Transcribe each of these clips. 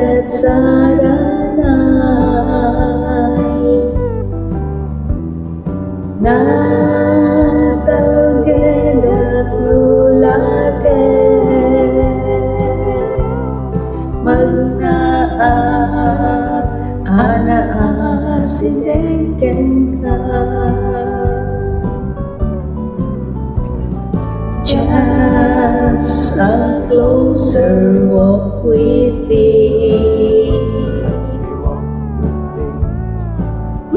at saranay nataggendak nulake magnaat anaasidengken ka just a closer walk with thee.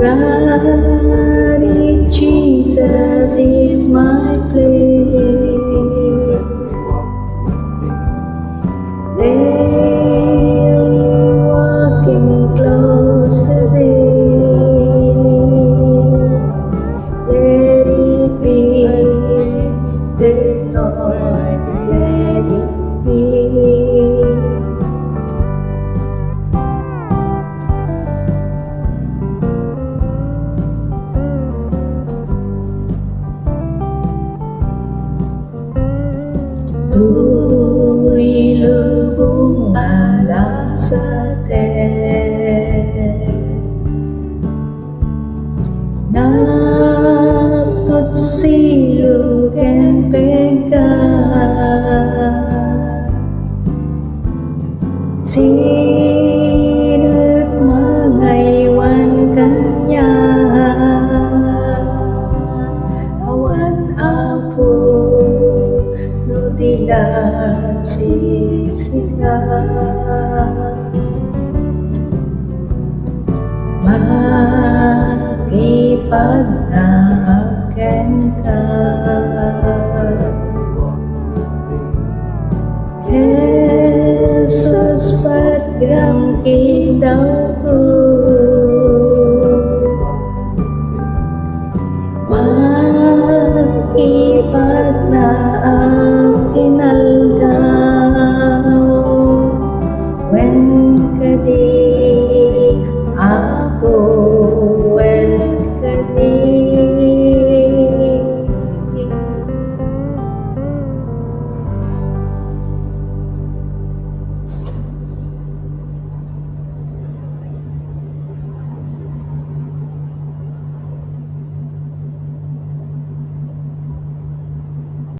Right, Jesus is my place. Daily walking close to thee. Let it be, dear Lord, let it be. Tu'y lubong alang sa atin, napot silog and pagkat sinut mangaywan kanya awan apo no dilan sisika makipagnaken ka Jesus patgang kidaw ko makipagnaken aldaw when kadi